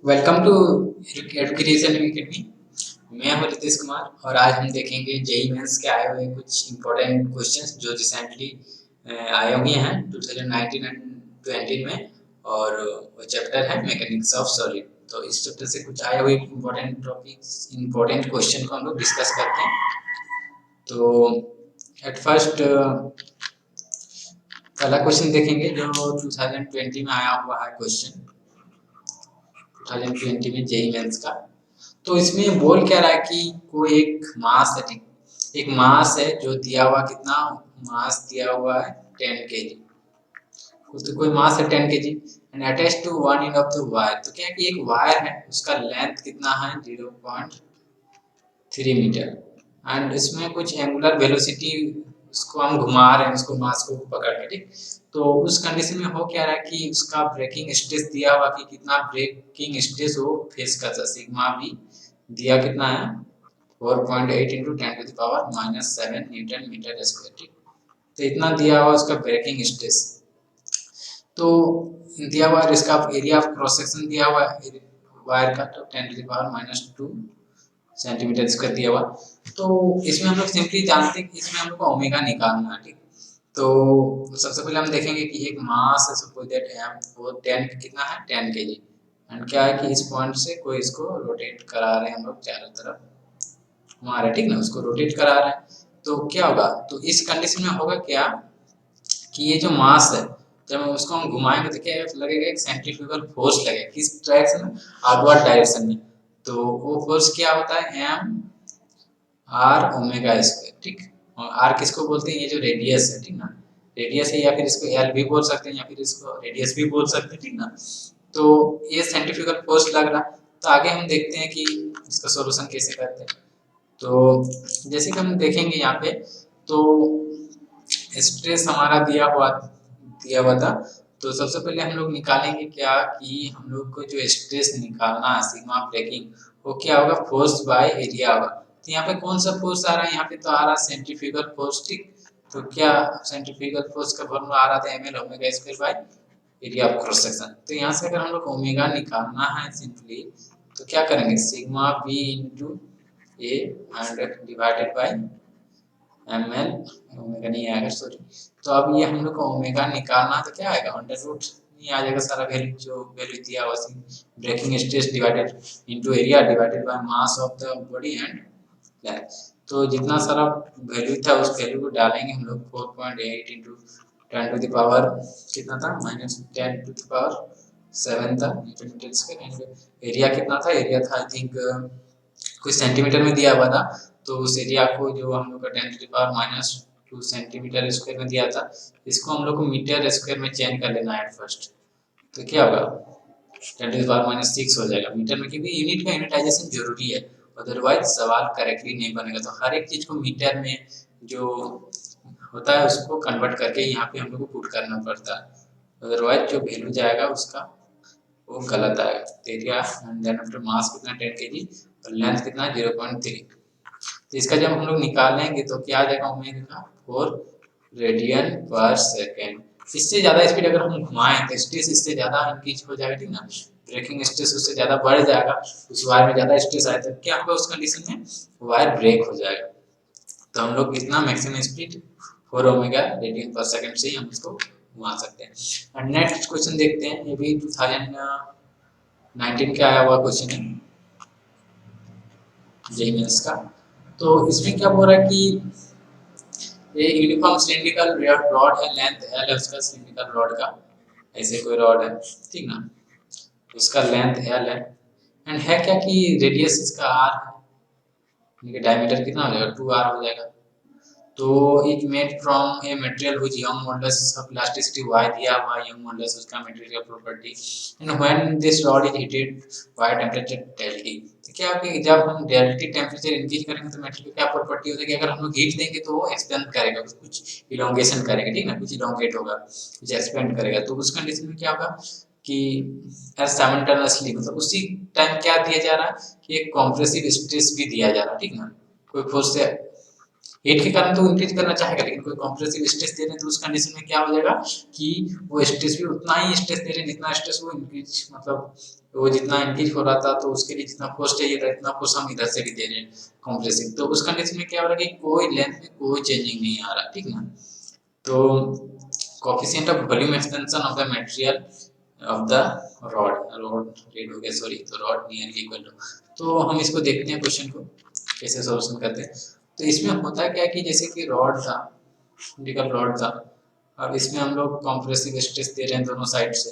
Welcome to education academy. मैं हूं रितेश कुमार और आज हम देखेंगे जेई मेंस के आए हुए कुछ इंपॉर्टेंट क्वेश्चंस जो रिसेंटली आए हुए हैं 2019 एंड 20 में। और वो चैप्टर है मैकेनिक्स ऑफ सॉलिड। तो इस चैप्टर से कुछ आए हुए इंपॉर्टेंट टॉपिक्स इंपॉर्टेंट क्वेश्चन को हम लोग डिस्कस करते हैं। तो एट फर्स्ट पहला क्वेश्चन देखेंगे जो 2020 में आया हुआ है क्वेश्चन 2020 में जेई मेंस का। तो इसमें बोल क्या रहा है कि कोई एक मास है, ठीक, एक मास है जो दिया हुआ कितना मास दिया हुआ है 10 kg। तो कोई मास है 10 kg and attach to one end of the wire. तो क्या है कि एक वायर है उसका लेंथ कितना है 0.3 मीटर एंड इसमें कुछ एंगुलर वेलोसिटी उसको हम घुमा रहे हैं उसको मास को पकड़ के, ठीक। तो उस कंडीशन में हो क्या रहा है कि उसका ब्रेकिंग स्ट्रेस दिया हुआ कि कितना ब्रेकिंग स्ट्रेस वो फेस करता सिग्मा भी दिया कितना है 4.8 इंटू 10⁻⁻7 न्यूटन मीटर स्क्वायर, ठीक। तो इतना दिया हुआ उसका ब्रेकिंग स्ट्रेस। तो दिया हुआ इसका एरिया ऑफ क्रॉस सेक्शन दिया हुआ वायर का तो 10⁻⁻2 सेंटीमीटर स्क्वायर दिया हुआ। तो इसमें हम लोग सिंपली जानते हैं कि इसमें हम लोग को ओमेगा निकालना है, ठीक। तो सबसे पहले हम देखेंगे कि एक मास है सपोज दैट एम वो 10 कितना है 10 kg एंड क्या है कि इस पॉइंट से कोई इसको रोटेट करा रहे हैं हम लोग चारों तरफ घुमा रहे हैं, ठीक ना, उसको रोटेट करा रहे हैं। तो क्या होगा तो इस कंडीशन में होगा क्या कि ये जो मास है जब हम उसको हम घुमाएंगे तो क्या लगेगा एक सेंट्रीफ्यूगल फोर्स लगेगा किस डायरेक्शन में आउटवर्ड डायरेक्शन में। तो वो फोर्स क्या होता है एम आर ओमेगा स्क्वायर, ठीक। और आर किसको बोलते हैं ये जो रेडियस है, ठीक ना, रेडियस है या फिर इसको एल भी बोल सकते हैं या फिर इसको रेडियस भी बोल सकते हैं, ठीक ना। तो ये सेंट्रीफ्यूगल फोर्स लग रहा। तो आगे हम देखते हैं कि इसका सॉल्यूशन कैसे करते हैं। तो जैसे कि हम देखेंगे यहाँ पे तो स्ट्रेस हमारा दिया हुआ था। तो सबसे पहले हम लोग निकालेंगे क्या कि हम लोग को जो स्ट्रेस निकालना है सिग्मा ब्रेकिंग वो क्या होगा फोर्स बाय एरिया होगा। तो यहाँ पे कौन सा फोर्स आ रहा है यहाँ पे तो आ रहा है सेंट्रीफ्यूगल फोर्स, ठीक। तो क्या सेंट्रीफ्यूगल फोर्स का फॉर्मूला आ रहा था M L omega square by area of cross section. तो यहाँ से अगर हम लोग ओमेगा निकालना है सिंपली तो क्या करेंगे sigma B into A and divided by M L omega नहीं आएगा सॉरी। तो अब ये हम लोग को ओमेगा निकालना तो क्या आएगा अंडर रूट नहीं आ जाएगा सारा वैल्यू जो वैल्यू दिया हुआ breaking stress divided into area divided by mass of the body and length. तो जितना सारा वैल्यू था उस वैल्यू को डालेंगे हम लोग 4.8 इंटू 10 टू द पावर कितना था -10 टू द पावर 7 था न्यूटन मीटर स्क्वायर। एरिया कितना था एरिया था आई थिंक कुछ सेंटीमीटर में दिया हुआ था। तो उस एरिया को जो हम लोग का 10 to the power -2 centimetre square में दिया था इसको हम लोग को मीटर स्क्वायर में चेंज कर लेना है फर्स्ट। तो क्या होगा 10 टू द पावर -6 हो जाएगा मीटर में क्योंकि यूनिट का यूनिटाइजेशन जरूरी है अदरवाइज सवाल करेक्टली नहीं बनेगा। तो हर एक चीज को मीटर में जो होता है उसको कन्वर्ट करके यहाँ पे हम लोग को पुट करना पड़ता है अदरवाइज जो वैल्यू जाएगा उसका वो गलत आएगा। तो एरिया एंड देन आफ्टर मास कितना 10 kg और लेंथ कितना 0.3। तो इसका जब हम लोग निकालेंगे तो क्या आ जाएगा ओमेगा का 4 रेडियन पर सेकेंड। इससे ज़्यादा स्पीड अगर हम घुमाएं तो स्ट्रेस इससे ज़्यादा इंक्रीज हो जाएगा, ठीक ना, ब्रेकिंग स्ट्रेस उससे ज़्यादा बढ़ जाएगा उस वायर में ज़्यादा स्ट्रेस आए तो क्या होगा उस कंडीशन में वायर ब्रेक हो जाएगा। तो हम लोग इतना मैक्सिमम स्पीड 4 ओमेगा रेडियन पर सेकेंड से ही हम इसको घुमा सकते हैं। और नेक्स्ट क्वेश्चन देखते हैं ये भी 2019 का आया हुआ क्वेश्चन है जेई मेंस का। तो इसमें क्या बोल रहा है कि ये यूनिफॉर्म सिलिंड्रिकल रॉड है लेंथ एल है उसका सिलिंड्रिकल रॉड का ऐसे कोई रॉड है, ठीक ना, उसका लेंथ एल है एंड है क्या कि रेडियस इसका आर है, डायमीटर कितना हो जाएगा 2r हो जाएगा। तो it made from a material which Young modulus of elasticity y दिया हुआ यंग मॉडुलस उसका material property and when this rod is heated by temperature delta T. तो क्या कि जब हम डेल्टी टेंपरेचर इंक्रीज करेंगे तो मटेरियल की क्या प्रॉपर्टी हो जाएगी अगर हम लोग हीट देंगे तो वो एक्सपेंड करेगा कुछ इलोंगेशन करेगा, ठीक ना, कुछ इलोंगेट होगा कुछ एक्सपेंड करेगा। तो उस कंडीशन में क्या होगा कि साइमल्टेनियसली मतलब उसी टाइम क्या दिया जा रहा है कि एक कॉम्प्रेसिव स्ट्रेस भी दिया जा रहा है, ठीक ना, कोई फोर्स से हीट के कारण तो इंक्रीज करना चाहेगा, लेकिन कोई कंप्रेसिव स्ट्रेस दे रहे हैं तो उस कंडीशन में क्या हो जाएगा कि वो स्ट्रेस भी उतना ही स्ट्रेस दे रहे हैं जितना स्ट्रेस वो इंक्रीज, मतलब वो जितना इंक्रीज हो रहा था तो उसके लिए जितना फोर्स चाहिए था इतना फोर्स हम इधर से भी दे रहे हैं कंप्रेसिव। तो उस कंडीशन में क्या हो रहा है कि कोई लेंथ में कोई चेंजिंग नहीं आ रहा, ठीक ना। तो coefficient of volume expansion of the material of the rod red हो गया सॉरी, तो रॉड नियरली इक्वल टू। तो हम इसको देखते हैं क्वेश्चन को कैसे सॉल्यूशन करते हैं। तो इसमें होता क्या कि जैसे कि रॉड था, सिलिकॉन रॉड था, अब इसमें हम लोग कंप्रेसिव स्ट्रेस दे रहे हैं दोनों साइड से,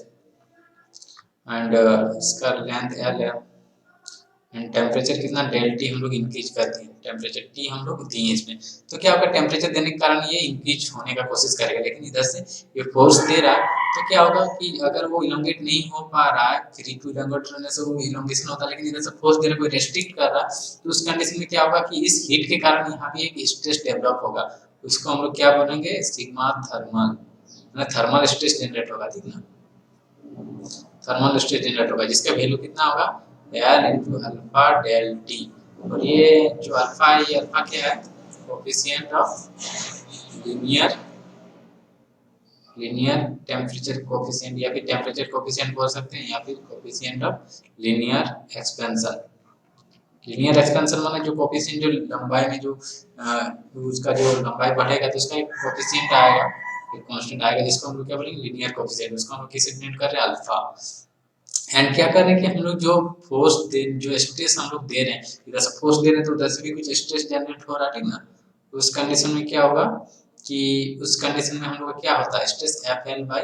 एंड इसका लेंथ एल है, एंड टेम्परेचर कितना डेल टी हम लोग इंक्रीज कर दिए, टेम्परेचर टी हम लोग दिए इसमें। तो क्या होगा, टेम्परेचर देने के कारण ये इंक्रीज होने का कोशिश करेगा, लेकिन इधर से ये फोर्स दे रहा है तो क्या होगा कि अगर वो इलोंगेट नहीं हो पा रहा है, फ्री टू इलोंगेट होने से वो इलोंगेशन होता है, लेकिन इधर से फोर्स दे रहा है, कोई रेस्ट्रिक्ट कर रहा है, तो उस कंडीशन में क्या होगा कि इस हीट के कारण यहाँ भी एक स्ट्रेस डेवलप होगा, उसको हम लोग क्या बोलेंगे, sigma thermal, thermal stress generate होगा, ठीक ना। थर्मल स्ट्रेस जनरेट होगा जिसका वैल्यू कितना होगा, L into alpha del T. और ये जो अल्फा है, ये अल्फा क्या है, coefficient of linear linear temperature coefficient, या फिर टेम्परेचर कोफिशिएंट बोल सकते हैं, या फिर coefficient of linear expansion. Linear expansion माने जो कोफिशिएंट जो लंबाई में जो उसका जो लंबाई बढ़ेगा तो उसका एक कोफिशिएंट आएगा, एक कांस्टेंट आएगा, जिसको हम लोग क्या बोलेंगे, लीनियर कोफिशिएंट। उसको हम लोग किससे डिनोट कर रहे हैं, अल्फा। एंड क्या कर रहे हैं कि हम लोग जो फोर्स दे, जो स्ट्रेस हम लोग दे रहे हैं, इधर से फोर्स दे रहे हैं तो उधर से भी कुछ स्ट्रेस जनरेट हो रहा है, ठीक ना। उस कंडीशन में क्या होगा कि उस कंडीशन में हम लोग का क्या होता है, stress F L by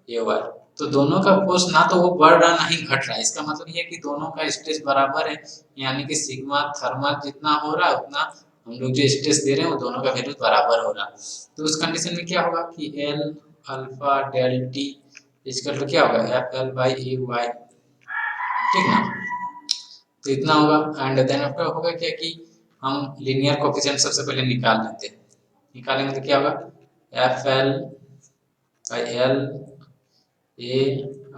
A Y. तो दोनों का फोर्स ना तो वो बढ़ रहा ना ही घट रहा है, इसका मतलब ये है कि दोनों का स्ट्रेस बराबर है, यानी कि सिग्मा थर्मल जितना हो रहा है उतना हम लोग जो स्ट्रेस दे रहे हैं वो दोनों का वैल्यू बराबर हो रहा है। तो उस कंडीशन में क्या होगा कि L alpha del T equal to क्या होगा, F L by A Y, ठीक ना। तो इतना होगा, एंड देन आफ्टर होगा क्या कि हम लीनियर कोफिशिएंट सबसे पहले निकाल लेते हैं। निकालेंगे तो क्या होगा, F L by L A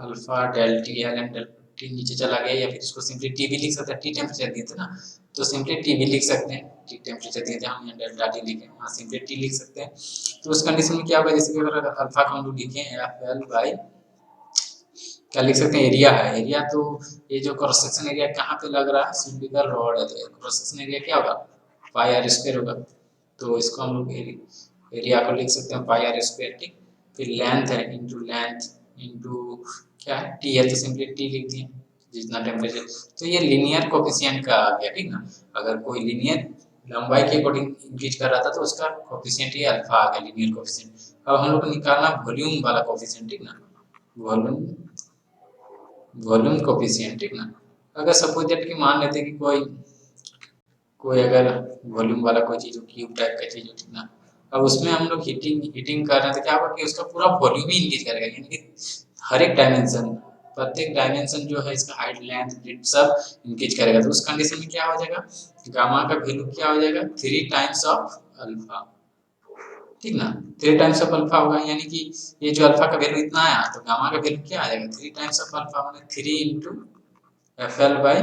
alpha del T, L and del T नीचे चला गया, या फिर इसको सिंपली टी भी लिख सकते हैं, टी टेम्परेचर दिए थे ना तो सिंपली टी भी लिख सकते हैं, टी टेम्परेचर दिए थे हम यहाँ डेल्टा टी लिखे, हाँ सिंपली टी लिख सकते हैं। तो उस कंडीशन में क्या होगा, जैसे कि अगर अल्फा को हम लोग लिखें एफ एल बाई क्या लिख सकते हैं, एरिया है, एरिया तो ये जो क्रॉस सेक्शन एरिया कहाँ पे लग रहा है, सिलिकॉन रॉड है, तो क्रॉस सेक्शन एरिया क्या होगा, पाई आर स्क्वायर होगा। तो इसको हम लोग एरिया को लिख सकते हैं पाई आर स्क्वायर, ठीक। फिर लेंथ है इंटू लेंथ इंटू क्या है, टी है, तो सिंपली टी लिख दिए जितना टेम्परेचर। तो ये लीनियर कोफिशिएंट का आ गया, ठीक ना। अगर कोई लीनियर लंबाई के अकॉर्डिंग इंक्रीज कर रहा था तो उसका कोफिशिएंट ये अल्फा आ गया, लीनियर कोफिशिएंट। अब हम लोग को निकालना वॉल्यूम वाला कोफिशिएंट, ठीक ना, वॉल्यूम वॉल्यूम कोफिशिएंट, ठीक ना। अगर सपोज दैट कि मान लेते हैं कि कोई कोई अगर वॉल्यूम वाला कोई चीज़ हो, क्यूब टाइप का चीज़ हो, ठीक ना। अब उसमें हम लोग हीटिंग कर रहे हैं तो क्या होगा कि उसका पूरा वॉल्यूम ही इंक्रीज करेगा, यानी कि हर एक डायमेंशन, प्रत्येक डायमेंशन जो है इसका हाइट लेंथ ब्रेड्थ सब इंक्रीज करेगा। तो उस कंडीशन में क्या हो जाएगा, गामा का वैल्यू क्या हो जाएगा, 3 टाइम्स ऑफ अल्फा, ठीक ना। 3 टाइम्स ऑफ अल्फा होगा, यानी कि ये जो अल्फा का वैल्यू इतना आया तो गामा का वैल्यू क्या आ जाएगा, 3 टाइम्स ऑफ अल्फा माने 3 into F L by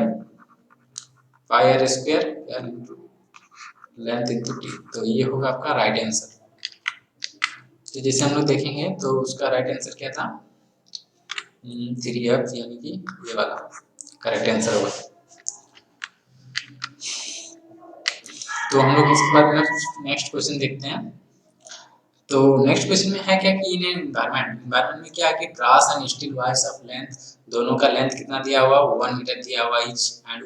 pi R square L into length into T. तो ये होगा आपका राइट आंसर। तो जैसे हम लोग देखेंगे तो उसका राइट आंसर क्या था, 3F, यानी कि ये वाला करेक्ट आंसर होगा। तो हम लोग इसके बाद नेक्स्ट क्वेश्चन देखते हैं। तो नेक्स्ट क्वेश्चन में है क्या कि इन एनवायरनमेंट में क्या है कि brass and steel wires of length, दोनों का लेंथ कितना दिया हुआ, 1 मीटर दिया हुआ each, and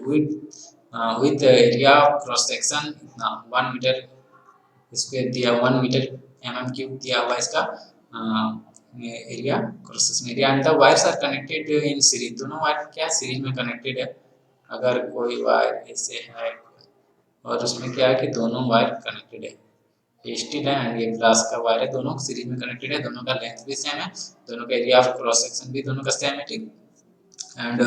with area of cross section इतना 1 मीटर स्क्वायर दिया, 1 मीटर mm क्यूब दिया हुआ इसका area cross section area, and the wires are connected in series, दोनों वायर क्या सीरीज में कनेक्टेड है। अगर कोई वायर ऐसे है और उसमें क्या है कि दोनों वायर कनेक्टेड है, स्टील है एंड ये ग्लास का वायर है, दोनों सीरीज में कनेक्टेड है, दोनों का लेंथ भी सेम है, दोनों का एरिया ऑफ क्रॉस सेक्शन भी दोनों का सेम है, ठीक। एंड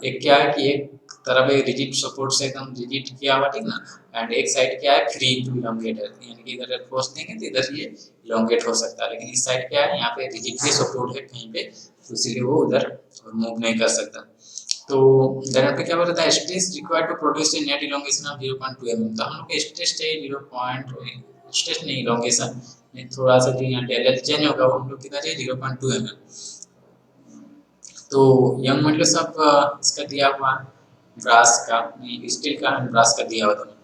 एक क्या है कि एक तरफ एक रिजिड सपोर्ट से एकदम रिजिड किया हुआ, ठीक ना, एंड एक साइड क्या है फ्री टू इलोंगेट है, यानी कि इधर फोर्स देंगे तो इधर ये इलोंगेट हो सकता है, लेकिन इस साइड क्या है, यहाँ पे रिजिड भी सपोर्ट है कहीं पे, तो इसीलिए वो उधर मूव नहीं कर सकता। तो देन पे क्या बोलता है stress required to produce a net elongation of 0.2 mm। तो हम लोग को स्ट्रेस चाहिए 0. स्ट्रेस नहीं इलोंगेशन नहीं, थोड़ा सा जो यहाँ डेल चेंज होगा वो हम लोग कितना चाहिए 0.2 mm। तो यंग मॉड्यूलस ऑफ इसका दिया हुआ ब्रास का स्टील का ब्रास का दिया हुआ दोनों।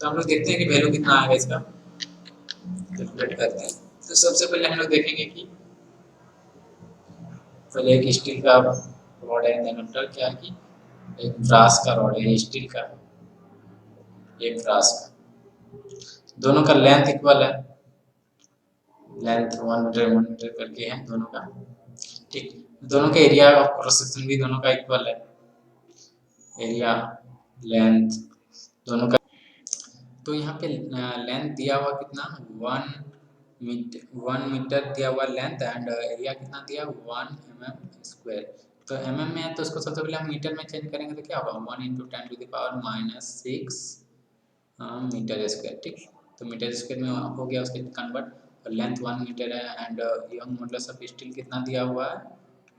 तो हम लोग देखते हैं कि वैल्यू कितना आएगा इसका, कैलकुलेट करते हैं। तो सबसे पहले हम लोग देखेंगे कि पहले एक स्टील का रॉड है, देन आफ्टर क्या है कि एक ब्रास का रॉड है, स्टील का एक ब्रास का। दोनों का लेंथ इक्वल है, लेंथ 1 मीटर करके है दोनों का, ठीक। दोनों का एरिया ऑफ क्रॉस सेक्शन भी दोनों का इक्वल है, एरिया लेंथ दोनों का। तो यहाँ पे लेंथ दिया हुआ कितना 1 मीटर दिया हुआ लेंथ एंड एरिया कितना दिया 1 mm²। तो mm में है तो उसको सबसे पहले हम मीटर में चेंज करेंगे तो क्या होगा 1 × 10⁻⁻6 मीटर स्क्वायर, ठीक। तो मीटर स्क्वायर में हो गया उसके कन्वर्ट। और लेंथ 1 मीटर है and Young modulus of steel कितना दिया हुआ है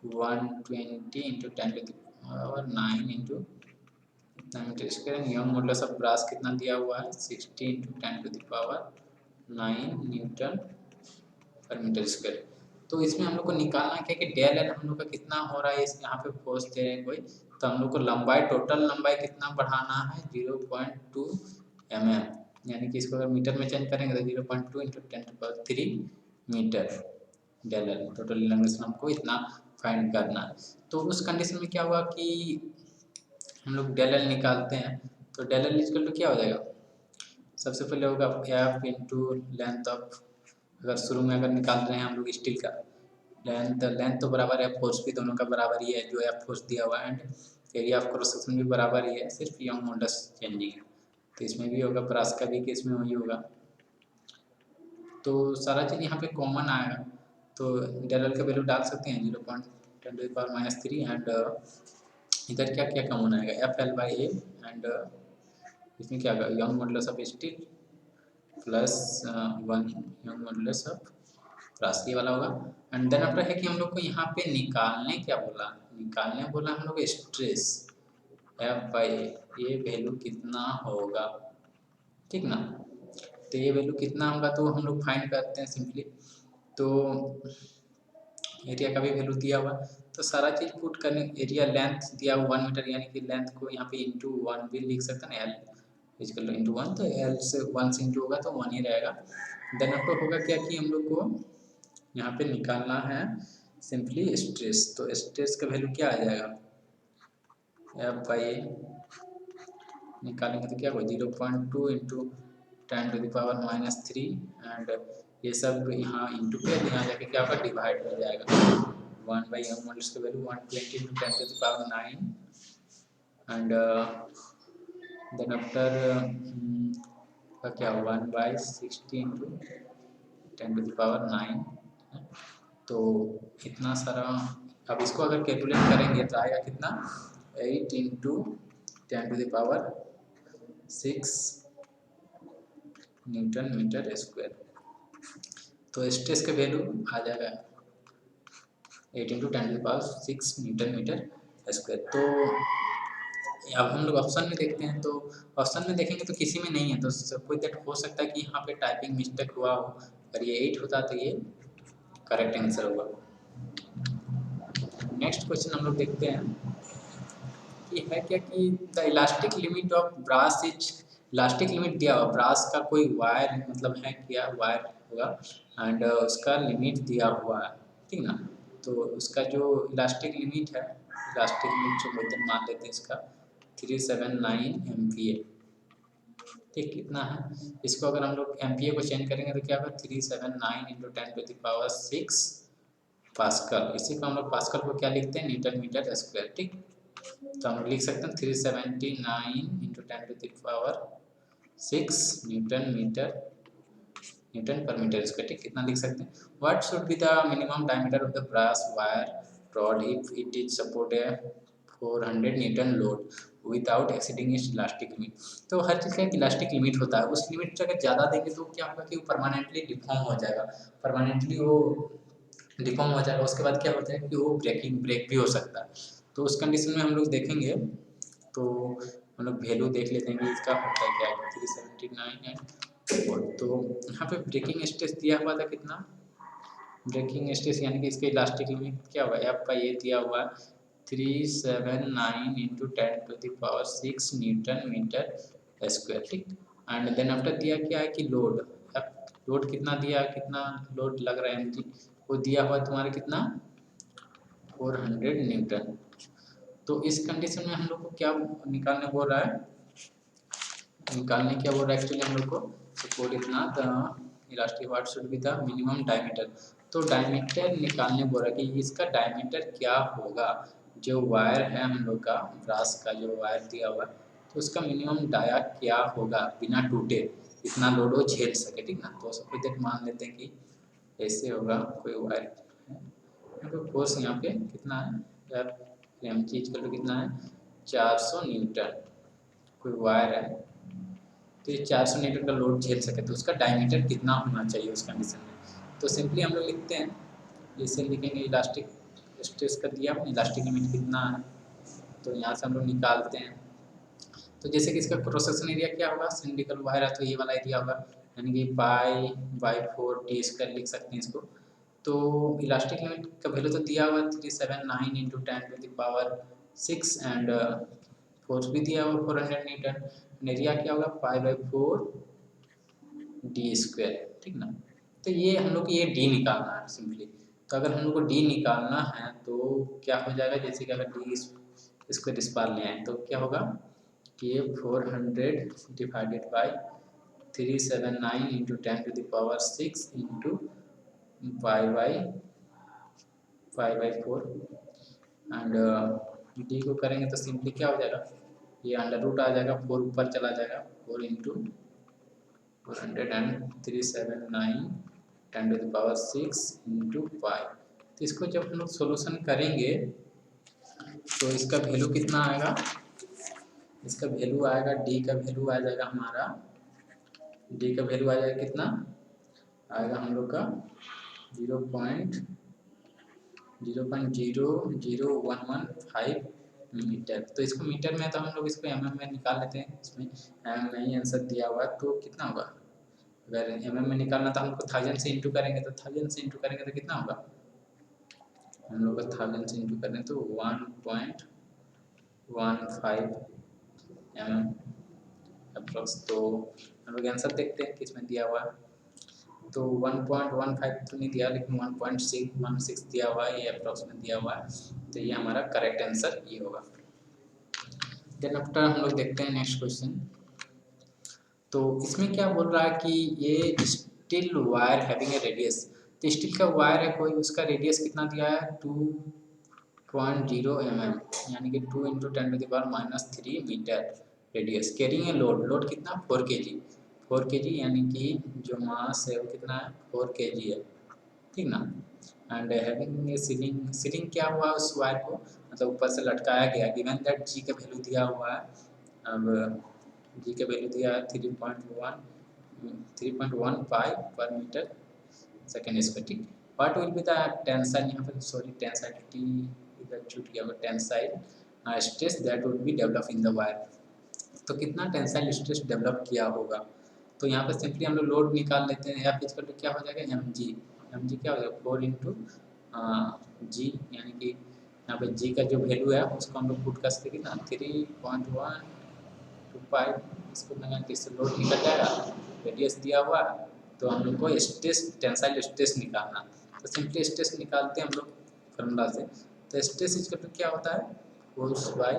120 × 10⁹ इतना metre square. Young modulus of brass कितना दिया हुआ है 60 × 10⁹ न्यूटन पर मीटर स्क्वायर। तो इसमें हम लोग को निकालना क्या कि डेल एल हम लोग का कितना हो रहा है, इस यहाँ पे फोर्स दे रहे हैं कोई, तो हम लोग को लंबाई टोटल लंबाई कितना बढ़ाना है 0.2 mm, यानी कि इसको अगर मीटर में चेंज करेंगे तो 0.2 × 10⁻³ मीटर डेल एल टोटल लंबाई हमको इतना फाइंड करना है। तो उस कंडीशन में क्या हुआ कि हम लोग डेल एल निकालते हैं, तो डेल एल इक्वल टू क्या हो जाएगा, सबसे पहले होगा एफ इंटू लेंथ ऑफ, अगर शुरू में अगर निकाल रहे हैं हम लोग स्टील का लेंथ तो बराबर है, फोर्स भी दोनों का बराबर ही है जो एफ फोर्स दिया हुआ है and area of cross section भी बराबर ही है, सिर्फ यंग मॉडुलस चेंजिंग है। तो इसमें भी होगा, ब्रास का भी केस में वही होगा। तो सारा चीज़ यहाँ पे कॉमन आएगा, तो डेल एल का वैल्यू डाल सकते हैं 0.10⁻³ एंड इधर क्या क्या कॉमन आएगा FL/A एंड इसमें क्या होगा Young modulus of steel plus 1 Young modulus of brass, ये वाला होगा। एंड देन आफ्टर है कि हम लोग को यहाँ पे निकालने क्या बोला, निकालने बोला हम लोग स्ट्रेस F/A, ये वैल्यू कितना होगा, ठीक ना। तो ये वैल्यू कितना होगा तो हम लोग फाइंड करते हैं सिंपली। तो एरिया का भी वैल्यू दिया हुआ, तो सारा चीज़ पुट करने, एरिया लेंथ दिया हुआ 1 मीटर, यानी कि लेंथ को यहाँ पे इंटू 1 भी लिख सकते हैं, एल इजकल इंटू 1, तो एल से 1 से इंटू होगा तो 1 ही रहेगा। देन आपको होगा क्या कि हम लोग को यहाँ पे निकालना है सिंपली स्ट्रेस, तो स्ट्रेस का वैल्यू क्या आ जाएगा F/A निकालेंगे तो क्या होगा 0.2 × 10⁻³ एंड ये सब यहाँ इंटू पे यहाँ जाके क्या होगा डिवाइड हो जाएगा 1/m मॉडुलस का वैल्यू 120 × 10⁹ एंड देन आफ्टर का क्या 1/60 × 10⁹। तो इतना सारा, अब इसको अगर कैलकुलेट करेंगे तो आएगा कितना 8 × 10⁶ न्यूटन मीटर स्क्वायर। तो स्ट्रेस का वैल्यू आ जाएगा 8 × 10⁶ न्यूटन मीटर स्क्वायर। तो अब हम लोग ऑप्शन में देखते हैं, तो ऑप्शन में देखेंगे तो किसी में नहीं है, तो कोई दैट हो सकता है कि यहाँ पे टाइपिंग मिस्टेक हुआ हो, अगर ये 8 होता तो ये करेक्ट आंसर होगा। नेक्स्ट क्वेश्चन हम लोग देखते हैं कि है क्या कि the elastic limit of brass is, elastic limit दिया हुआ ब्रास का कोई वायर मतलब है क्या वायर होगा एंड उसका लिमिट दिया हुआ है, ठीक ना। तो उसका जो इलास्टिक लिमिट है, इलास्टिक लिमिट जो वजन मान लेते हैं इसका 379 MPa, ठीक। कितना है इसको अगर हम लोग MPa को चेंज करेंगे तो क्या होगा 379 × 10⁶ पास्कल। इसी को हम लोग पास्कल को क्या लिखते हैं न्यूटन मीटर स्क्वायर, ठीक। तो हम लिख सकते हैं 379 × 10⁶ न्यूटन पर मीटर स्क्वायर, ठीक। कितना लिख सकते हैं। What should be the minimum diameter of the brass wire rod if it is support a 400 newton load without exceeding its elastic limit. तो हर चीज़ का एक इलास्टिक लिमिट होता है, उस लिमिट से अगर ज़्यादा देंगे तो क्या होगा कि वो परमानेंटली डिफॉर्म हो जाएगा, परमानेंटली वो डिफॉर्म हो जाएगा। उसके बाद क्या होता है कि वो ब्रेक भी हो सकता है। तो उस कंडीशन में हम लोग देखेंगे, तो हम लोग वैल्यू देख लेते हैं कि इसका होता है क्या, 379 है। तो यहाँ पे ब्रेकिंग स्ट्रेस दिया हुआ था कितना, ब्रेकिंग स्ट्रेस यानी कि इसके इलास्टिक लिमिट क्या हुआ, एफ का ये दिया हुआ 379 इंटू 10⁻6 न्यूटन मीटर स्क्वायर, ठीक। एंड देन आफ्टर दिया क्या है कि लोड, लोड कितना दिया, कितना लोड लग रहा है एमजी, वो दिया हुआ तुम्हारा कितना 400 न्यूटन। तो इस कंडीशन में हम लोग को क्या निकालने बोल रहा है, निकालने क्या बोल रहा है एक्चुअली हम लोग को, सपोर्ट इतना elastic what should be the minimum diameter. तो डायमीटर निकालने बोल रहा है कि इसका डायमीटर क्या होगा, जो वायर है हम लोग का ब्रास का जो वायर दिया हुआ है, तो उसका मिनिमम डाया क्या होगा बिना टूटे, इतना लोड वो झेल सके, ठीक ना। तो सबको देख मान लेते हैं कि ऐसे होगा कोई वायर है, फोर्स यहाँ पे कितना है, एम चीज का कितना है 400 न्यूटन, कोई वायर है, तो ये 400 न्यूटन का लोड झेल सके तो उसका डायमीटर कितना होना चाहिए उस कंडीशन में। तो सिंपली हम लोग लिखते हैं, जैसे लिखेंगे इलास्टिक स्ट्रेस का दिया इलास्टिक लिमिट कितना है, तो यहाँ से हम लोग निकालते हैं। तो जैसे कि इसका क्रॉस सेक्शन एरिया क्या होगा, सिलिंड्रिकल वायर है तो ये वाला एरिया होगा, यानी कि पाई/4 t² लिख सकते हैं इसको। तो इलास्टिक लिमिट का वैल्यू तो दिया हुआ 379 इंटू 10⁻6 एंड फोर्स भी दिया हुआ 400 न्यूटन, एरिया क्या होगा पाई/4 d², ठीक ना। तो ये हम लोग को ये डी निकालना है सिंपली। तो अगर हम लोग को डी निकालना है तो क्या हो जाएगा, जैसे कि अगर डी स्क्वायर इस बार ले आए तो क्या होगा कि ये 400 डिवाइडेड बाई 379 इंटू 10⁻6 इंटू पाई/4 एंड डी को करेंगे तो सिंपली क्या हो जाएगा, ये अंडर रूट आ जाएगा, 4 ऊपर चला जाएगा, 4 इंटू 400 and 379 10⁻6 इंटू पाई। तो इसको जब हम लोग सोल्यूशन करेंगे तो इसका वैल्यू कितना आएगा, इसका वैल्यू आएगा डी का वैल्यू आ जाएगा हमारा, डी का वैल्यू आ जाएगा कितना आएगा हम लोग का 0.00015 मीटर। तो इसको मीटर में तो हम लोग इसको एमएम में निकाल लेते हैं, इसमें एम में ही आंसर दिया हुआ है, तो कितना होगा, अगर एमएम में निकालना तो हमको 1000 से इंटू करेंगे, तो 1000 से इंटू करेंगे तो कितना होगा, हम लोग 1000 से इंटू करें तो 1.15 mm अप्रोक्स। तो हम लोग आंसर देखते हैं किसमें दिया हुआ है, तो 1.15 तो नहीं दिया, लेकिन 1.616 दिया हुआ है, ये अप्रोक्स में दिया हुआ है, तो ये हमारा करेक्ट आंसर ये होगा। देन आफ्टर हम लोग देखते हैं नेक्स्ट क्वेश्चन। तो इसमें क्या बोल रहा है कि ये steel wire having a radius, तो स्टील का वायर है कोई, उसका रेडियस कितना दिया है 2.0 mm, यानी कि 2 इंटू 10⁻³ metre radius, carrying a load, load कितना 4 kg, 4 kg यानी कि जो मास है वो कितना है 4 kg है, ठीक ना। And having a ceiling, ceiling क्या हुआ उस वायर को, मतलब ऊपर से लटकाया गया, गिवन दैट जी का वैल्यू दिया हुआ है, अब जी का वैल्यू दिया है 3.1 पाई पर मीटर सेकेंड स्क्वायर, ठीक। What will be the tensile, यहाँ पर सॉरी टेंसाइल टी इधर छूट गया, tensile stress that would be develop in the wire, तो कितना टेंसाइल स्ट्रेस डेवलप किया होगा। तो यहाँ पर सिंपली हम लोग लोड निकाल लेते हैं, एफ इक्वल टू क्या हो जाएगा एम जी, क्या हो जाएगा 4 इंटू जी, यानी कि यहाँ पे जी का जो वैल्यू है उसको हम लोग पुट कर सकते ना 3.125, इसको लगा कि इससे लोड निकल जाएगा, रेडियस दिया हुआ है, तो हम लोग को स्ट्रेस टेंसाइल स्ट्रेस निकालना, तो सिंपली स्ट्रेस निकालते हैं हम लोग फॉर्मूला से। तो स्ट्रेस इक्वल टू क्या होता है फोर्स बाय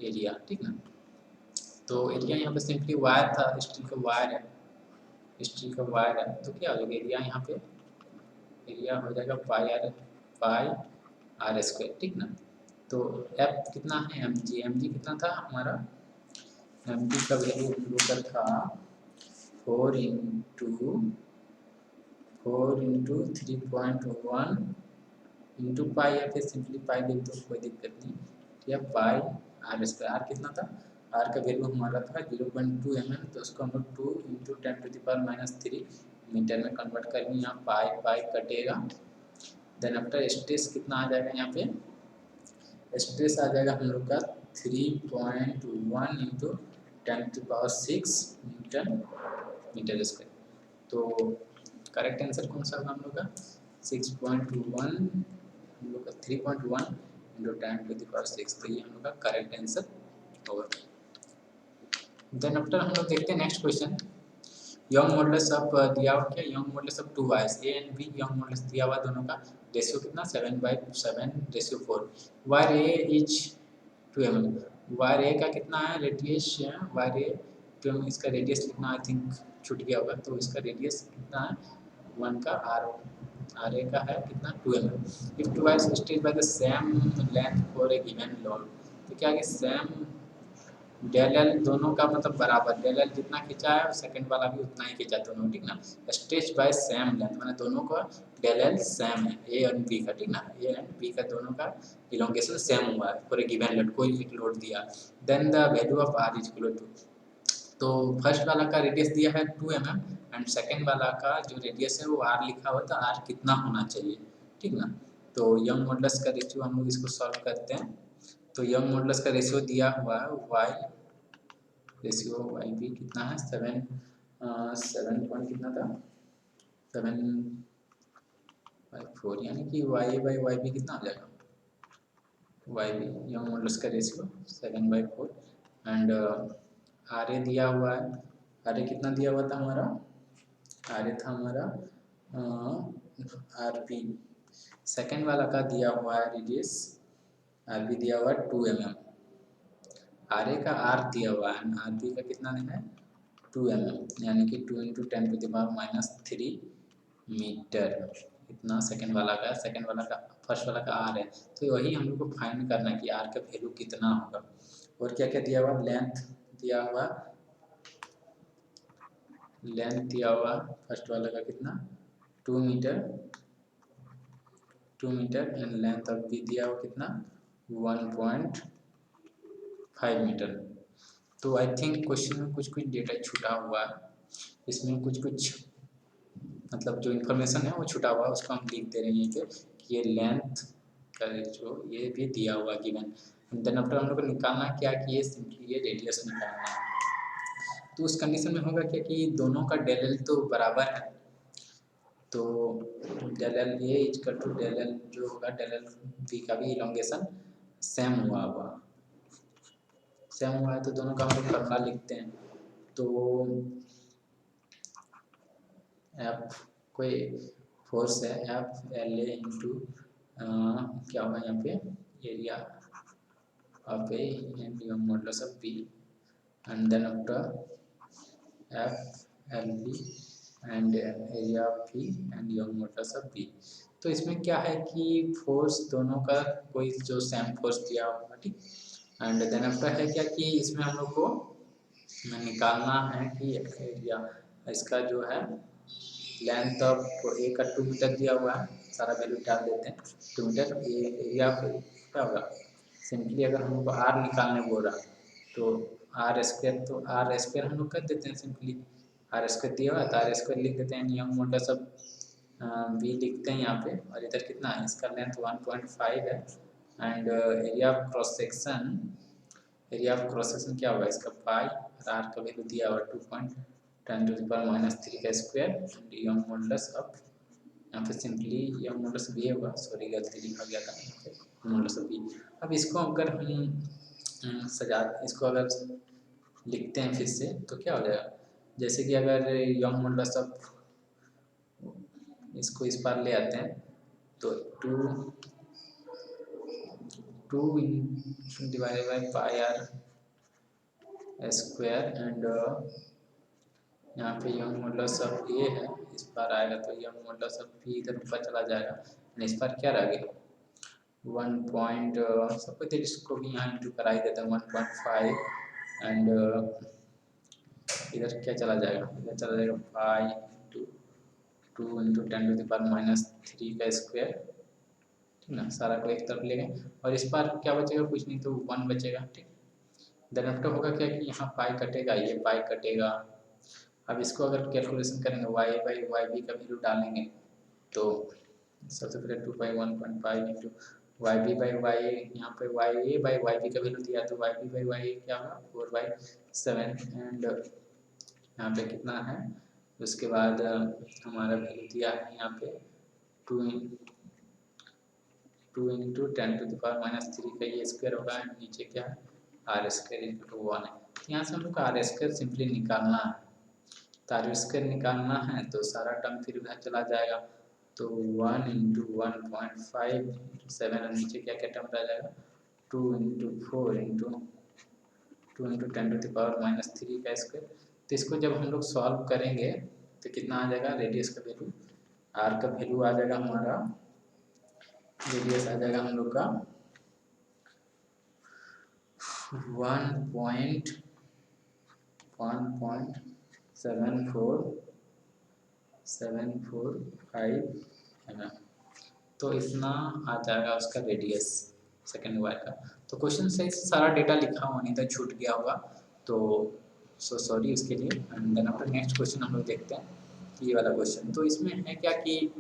एरिया, ठीक ना। तो एरिया यहाँ पे सिंपली वायर था, स्टील का वायर है, स्टील का वायर है, तो क्या हो जाएगा एरिया, यहाँ पे एरिया हो जाएगा पाई/r², ठीक ना। तो एफ कितना है एम जी कितना था हमारा, एम जी का वैल्यू हम लोग का था 4 इंटू 3.1 इंटू पाई, या फिर सिंपली पाई लिख दो कोई दिक्कत नहीं, या पाई/r², आर कितना था, आर का वैल्यू हमारा था 0.2 mm, तो उसको हम लोग 2 इंटू 10⁻³ मीटर में कन्वर्ट करेंगे, यहाँ पाई कटेगा, देन आफ्टर स्ट्रेस कितना आ जाएगा यहाँ पे स्ट्रेस आ जाएगा हम लोग का 3.1 इंटू 10⁶ न्यूटन मीटर स्क्वायर। तो करेक्ट आंसर कौन सा होगा हम लोग का 6.1, हम लोग का 3.1 इंटू 10⁶, तो ये हम लोग का करेक्ट आंसर होगा। देन आफ्टर हम लोग देखते हैं next question. Young modulus of दिया हुआ क्या, Young modulus of two wires A and B, Young modulus दिया हुआ दोनों का रेशियो कितना 7/7/4। Wire A is 2 mm, wire A का कितना है रेडियस, वायर ए 2 mm, इसका रेडियस लिखना आई थिंक छूट गया होगा, तो इसका रेडियस कितना है 1 का आर ए का है कितना 2 mm। If two wires stretched by the same length for a given load, तो क्या है सेम डेल एल दोनों का मतलब बराबर, डेल एल जितना खींचा है सेकंड वाला भी उतना ही खींचा दोनों, ठीक ना। स्ट्रेच बाय सेम लेंथ माने दोनों का डेल एल सेम है, ए एंड बी का, ठीक ना, ए एंड बी का दोनों का इलोंगेशन सेम हुआ है फॉर ए गिवन लोड, कोई एक लोड दिया, then the value of R is equal to. तो फर्स्ट वाला का रेडियस दिया है 2 mm एंड सेकंड वाला का जो रेडियस है वो आर लिखा हुआ, तो आर कितना होना चाहिए, ठीक ना। तो यंग मॉडुलस का रेशियो हम लोग इसको सॉल्व करते हैं। तो यंग मॉडुलस का रेशियो दिया हुआ है वाई, रेशियो वाई बी कितना है 7 पॉइंट कितना था 7/4, यानी कि वाई बाई वाई बी कितना आ जाएगा, वाई बी यंग मॉडुलस का रेशियो 7/4 एंड आर ए दिया हुआ है, आर ए कितना दिया हुआ था हमारा, आर ए था हमारा आर बी, सेकेंड वाला का दिया हुआ है रेडियस, आर बी दिया हुआ है 2 mm, आर ए का आर दिया हुआ है, आर बी का कितना देना है 2 mm, यानी कि 2 इंटू 10⁻³ मीटर, इतना सेकंड वाला का, सेकंड वाला का फर्स्ट वाला का आर है, तो वही हम लोग को फाइंड करना है कि आर का वैल्यू कितना होगा। और क्या क्या दिया हुआ, लेंथ दिया हुआ, लेंथ दिया हुआ फर्स्ट वाला का कितना 2 metre, 2 metre and length of B दिया हुआ कितना 1.5 मीटर। तो आई थिंक क्वेश्चन में कुछ कुछ डेटा छूटा हुआ है, इसमें कुछ कुछ मतलब जो इन्फॉर्मेशन है वो छुटा हुआ है, उसको हम लिख दे रहे हैं कि ये लेंथ का जो ये भी दिया हुआ गिवन, देन आफ्टर हम लोग को निकालना क्या कि ये सिंपली ये रेडियस निकालना है। तो उस कंडीशन में होगा क्या कि दोनों का डेल एल तो बराबर है, तो del L A equal to del L जो होगा डेल एल बी का भी इलोंगेशन सेम हुआ सेम हुआ है, तो दोनों का हम लोग फॉर्मूला लिखते हैं। तो एफ कोई फोर्स है एफ एल ए इंटू क्या होगा यहाँ पे area of A and Young modulus of B and then after F L B and area of B and Young modulus of B. तो इसमें क्या है कि फोर्स दोनों का कोई जो सेम फोर्स दिया होगा, ठीक, एंड देन आफ्टर है क्या कि इसमें हम लोग को निकालना है कि एरिया इसका जो है लेंथ ऑफ ए का 2 मीटर दिया हुआ है, सारा वैल्यू डाल देते हैं 2 मीटर, ये एरिया क्या होगा, सिंपली अगर हम लोग आर निकालने बोल रहा तो आर स्क्वायर, तो आर स्क्वायर हम लोग कर देते हैं सिंपली, आर स्क्वायर दिया हुआ है तो आर स्क्वायर लिख देते हैं, यंग मॉडुलस ऑफ बी लिखते हैं यहाँ पे, और इधर कितना है इसका लेंथ 1.5 है and area of cross section, area of cross section क्या होगा इसका पाई, और आर का वैल्यू दिया हुआ 2.10⁻³ का square and Young modulus of, यहाँ पे सिंपली यंग मॉडुलस बी होगा, सॉरी गलती लिखा गया था यहाँ पे मॉडुलस बी। अब इसको अगर हम सजा इसको अगर लिखते हैं फिर से तो क्या हो जाएगा, जैसे कि अगर यंग मॉडुलस ऑफ इसको इस पार ले आते हैं तो 2 divided by pi R square and यहाँ पे यंग मॉडुलस ऑफ ए है, इस पार आएगा तो यंग मॉडुलस ऑफ बी इधर ऊपर चला जाएगा, इस पार क्या रह गया 1 पॉइंट, सबको देर इसको भी यहाँ इंटू करा ही देता है 1.5 एंड इधर क्या चला जाएगा, इधर चला जाएगा पाई इंटू 2 इंटू 10⁻³ का स्क्वायर, ठीक ना, सारा को एक तरफ ले गए और इस बार क्या बचेगा, कुछ नहीं तो 1 बचेगा, ठीक। देन आफ्टर होगा क्या कि यहाँ पाई कटेगा, ये पाई कटेगा, अब इसको अगर कैलकुलेशन करेंगे वाई बाई वाई बी का वैल्यू डालेंगे तो सबसे पहले 2 by 1.5 into Y B by Y, यहाँ पे Y A by Y B का वैल्यू दिया तो वाई बी बाई वाई क्या होगा 4/7 एंड यहाँ पे कितना है, उसके बाद हमारा वैल्यू दिया है यहाँ पे 2 इंटू 10⁻³ का ये स्क्वायर होगा, नीचे क्या आर स्क्वायर इंटू 1 है। तो यहाँ से हम लोग का आर स्क्वायर सिंपली निकालना है, तो आर स्क्वायर निकालना है तो सारा टर्म फिर उधर चला जाएगा, तो 1 इंटू 1.5 7 और नीचे क्या क्या टर्म रह जाएगा 2 इंटू 4 इंटू 2 इंटू 10⁻³ का स्क्वायर। तो इसको जब हम लोग सॉल्व करेंगे तो कितना आ जाएगा, रेडियस का वैल्यू आर का वैल्यू आ जाएगा हमारा, रेडियस आ जाएगा हम लोग का 1.745 mm। तो इतना आ जाएगा उसका रेडियस सेकेंड वायर का। तो क्वेश्चन सही से सारा डेटा लिखा हुआ नहीं था, छूट गया होगा, तो सो सॉरी उसके लिए। And then after next question हम लोग देखते हैं ये वाला क्वेश्चन। तो इसमें है क्या कि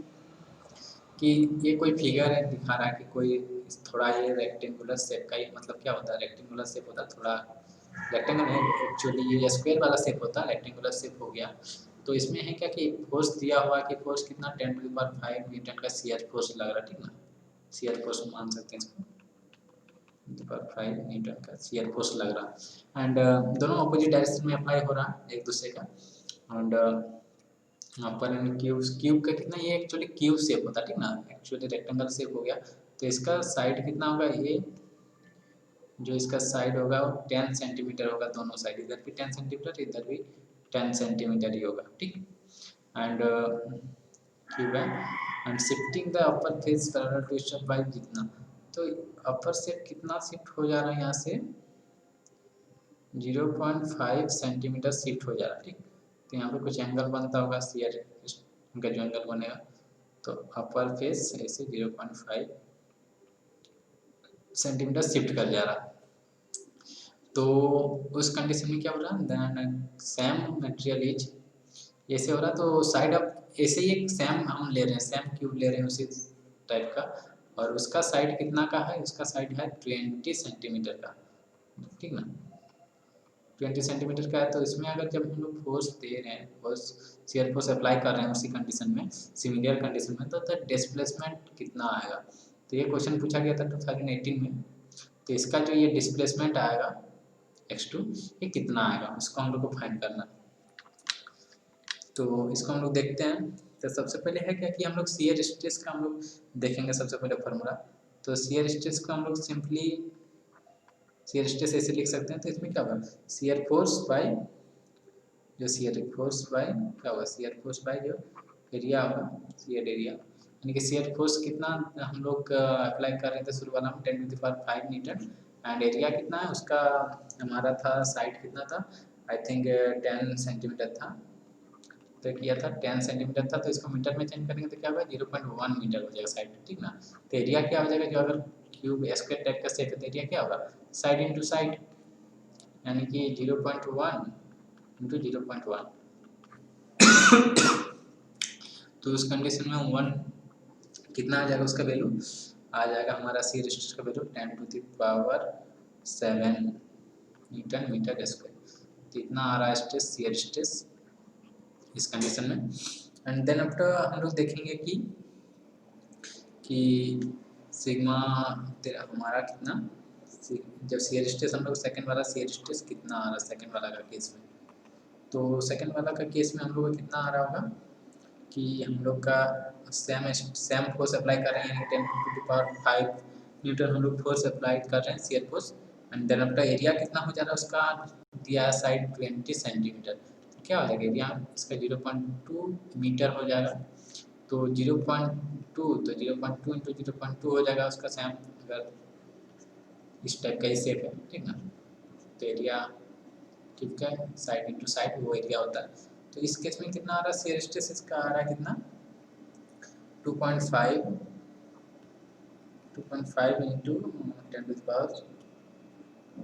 ये कोई फिगर है दिखा रहा है कि कोई थोड़ा ये रेक्टेंगुलर शेप का, ये मतलब क्या होता है रेक्टेंगुलर शेप होता है, थोड़ा रेक्टेंगल है एक्चुअली, ये स्क्वायर वाला शेप होता है, रेक्टेंगुलर शेप हो गया। तो इसमें है क्या कि फोर्स दिया हुआ कि फोर्स कितना 10⁵ न्यूटन का शियर फोर्स लग रहा है, ठीक ना, शियर फोर्स मान सकते हैं इसको, 10⁵ न्यूटन का शियर फोर्स लग रहा है। एंड दोनों अपोजिट डायरेक्शन में अप्लाई हो रहा है एक दूसरे का। एंड यहाँ पर क्यूब का कितना, ये एक्चुअली क्यूब शेप होता है, ठीक ना, एक्चुअली रेक्टेंगल शेप हो गया। तो इसका साइड कितना होगा, ये जो इसका साइड होगा वो 10 सेंटीमीटर होगा, दोनों साइड, इधर भी 10 सेंटीमीटर इधर भी 10 सेंटीमीटर ही होगा, ठीक। एंड क्यूब है and shifting the upper face parallel to step by जितना, तो अपर से कितना शिफ्ट हो जा रहा है यहाँ से 0.5 सेंटीमीटर शिफ्ट हो जा रहा है, ठीक। तो यहाँ पे कुछ एंगल बनता होगा शियर का, जो एंगल बनेगा तो अपर फेस ऐसे 0.5 सेंटीमीटर शिफ्ट कर जा रहा है। तो उस कंडीशन में क्या हो रहा है, देन सेम मटेरियल इज ऐसे हो रहा, तो साइड अप ऐसे ही एक सेम हम ले रहे हैं, सेम क्यूब ले रहे हैं उसी टाइप का, और उसका साइड कितना का है, उसका साइड है 20 सेंटीमीटर का, ठीक ना, 20 सेंटीमीटर का है। तो इसमें अगर जब हम लोग फोर्स दे रहे हैं, फोर्स शियर फोर्स अप्लाई कर रहे हैं उसी कंडीशन में, सिमिलर कंडीशन में, तो डिस्प्लेसमेंट कितना आएगा। तो ये क्वेश्चन पूछा गया था 2018 में। तो इसका जो ये डिस्प्लेसमेंट आएगा x2, ये कितना आएगा उसको हम लोग को फाइंड करना। तो इसको हम लोग देखते हैं। तो सबसे पहले है क्या कि हम लोग शियर स्ट्रेस का हम लोग देखेंगे सबसे पहले फार्मूला। तो शियर स्ट्रेस को हम लोग सिंपली शियर स्ट्रेस ऐसे लिख सकते हैं। तो इसमें क्या होगा, शियर फोर्स बाय जो शियर फोर्स बाय क्या होगा, शियर फोर्स बाय जो एरिया होगा, शियर एरिया, यानी कि शियर फोर्स कितना हम लोग अप्लाई कर रहे थे शुरू वाला में 10⁵ न्यूटन, एंड एरिया कितना है उसका हमारा था, साइड कितना था, आई थिंक 10 सेंटीमीटर था, तो किया था 10 सेंटीमीटर था, तो इसको मीटर में चेंज करेंगे तो क्या होगा 0.1 मीटर हो जाएगा साइड, ठीक ना। तो एरिया क्या हो जाएगा, जो अगर क्यूब स्क्वायर टाइप का शेप है तो एरिया क्या होगा साइड इंटू साइड, यानी कि 0.1 इंटू 0.1। तो उस कंडीशन में 1 कितना आ जाएगा, उसका वैल्यू आ जाएगा हमारा शियर स्ट्रेस का वैल्यू 10⁻7 न्यूटन मीटर स्क्वायर। तो इतना आ रहा है स्ट्रेस, शियर स्ट्रेस इस कंडीशन में। एंड देन आफ्टर हम लोग देखेंगे कि सिग्मा हमारा कितना, जब शियर स्ट्रेस हम लोग सेकंड वाला शियर स्ट्रेस कितना आ रहा है सेकंड वाला का केस में। तो सेकंड वाला का केस में हम लोग को कितना आ रहा होगा कि हम लोग का सेम फोर्स अप्लाई कर रहे हैं, 10⁵ न्यूटन हम लोग फोर्स अप्लाई कर रहे हैं शियर फोर्स। एंड देन अपना एरिया कितना हो जा रहा है उसका दिया है साइड 20 सेंटीमीटर, तो क्या हो जाएगा एरिया इसका 0.2 मीटर हो जाएगा। तो 0.2 तो 0.2 इंटू 0.2 हो जाएगा उसका सेम, अगर इस टाइप का ही शेप है, ठीक ना। तो एरिया ठीक है, साइड इंटू साइड वो एरिया होता है। तो इस केस में कितना आ रहा है शियर स्ट्रेस, इसका आ रहा है कितना 2.5 इंटू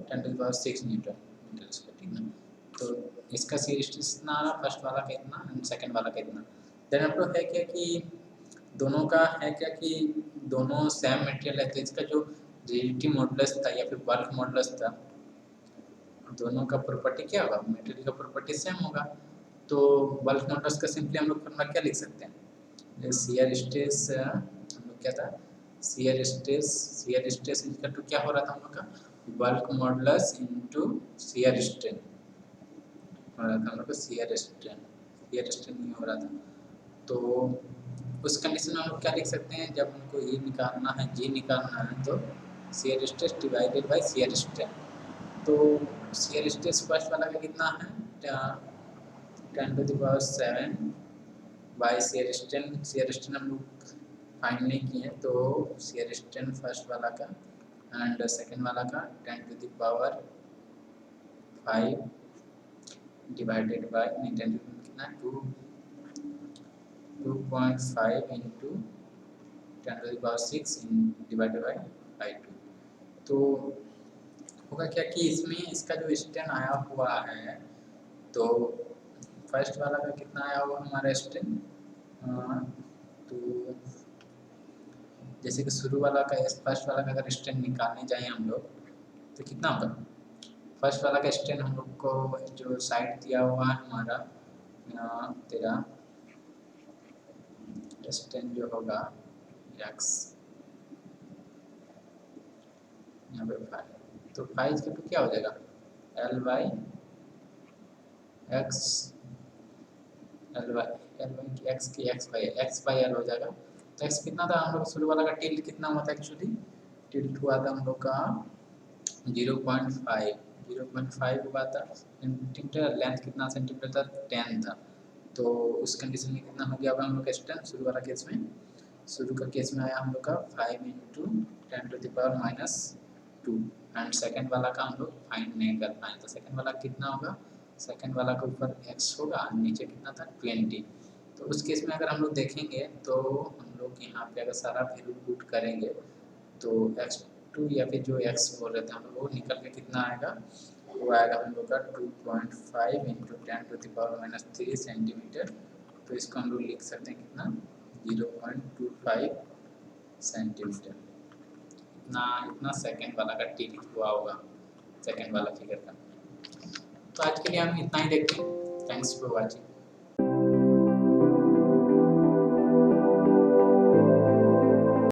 10⁻6 न्यूटन मीटर स्क्वायर, ठीक ना। तो इसका शियर स्ट्रेस कितना आ रहा, फर्स्ट वाला का इतना एंड सेकंड वाला का इतना। देन आपको है क्या कि दोनों का है क्या कि दोनों सेम मटेरियल है तो इसका जो रिजिडिटी मॉडुलस था या फिर बल्क मॉडुलस था, दोनों का प्रॉपर्टी क्या होगा, मटेरियल का प्रॉपर्टी सेम होगा। तो बल्क मॉडुलस का सिंपली हम लोग फॉर्मूला क्या लिख सकते हैं, शियर स्ट्रेस हम लोग क्या था, शियर स्ट्रेस इक्वल टू क्या हो रहा था हम लोग का, bulk modulus into shear strain हो रहा था हम लोग का, शियर स्ट्रेन नहीं हो रहा था। तो उस कंडीशन में हम लोग क्या लिख सकते हैं, जब हमको ये निकालना है, जी निकालना है, तो shear stress divided by shear strain. तो शियर स्ट्रेस फर्स्ट वाला का कितना है, 10⁻⁷ बाय शियर स्ट्रेन हम लोग फाइंड नहीं किए, तो शियर स्ट्रेन फर्स्ट वाला का एंड सेकेंड वाला का 10⁵ डिवाइडेड बाय कितना 2.5 इंटू 10⁶ डिवाइडेड बाय 2। तो होगा क्या कि इसमें इसका जो स्ट्रेन आया हुआ है, तो फर्स्ट वाला का कितना आया हुआ हमारा स्ट्रेन, तो जैसे कि शुरू वाला का फर्स्ट वाला का अगर स्ट्रेन निकालने जाए हम लोग तो कितना होगा, फर्स्ट वाला का स्ट्रेन हम लोग को जो साइड दिया हुआ है हमारा तेरा स्ट्रेन जो होगा x यहाँ पे 5, तो 5 के तो क्या हो जाएगा L by x, x by L हो जाएगा। तो एक्स कितना था हम लोग शुरू वाला का, टिल्ट कितना हुआ था एक्चुअली, टिल्ट हुआ था हम लोग का 0.5 हुआ था, सेंटीमीटर, लेंथ कितना सेंटीमीटर था 10 था। तो उस कंडीशन में कितना हो गया होगा हम लोग का स्ट्रेन शुरू वाला केस में, शुरू का केस में आया हम लोग का 5 इंटू 10⁻⁻2 एंड सेकेंड वाला का हम लोग फाइंड नहीं कर पाए, तो सेकेंड वाला कितना होगा, सेकेंड वाला के ऊपर x होगा, नीचे कितना था 20। तो उस केस में अगर हम लोग देखेंगे तो हम लोग यहाँ पे अगर सारा वैल्यू पुट करेंगे तो x2 या फिर जो x बोल रहे थे हम लोग वो निकल के कितना आएगा, वो आएगा हम लोग का 2.5 इंटू 10⁻³ सेंटीमीटर। तो इसको हम लोग लिख सकते हैं कितना 0.25 सेंटीमीटर, इतना सेकेंड वाला का टी हुआ होगा, सेकेंड वाला फिगर का। तो आज के लिए हम इतना ही देखते हैं, थैंक्स फॉर वॉचिंग।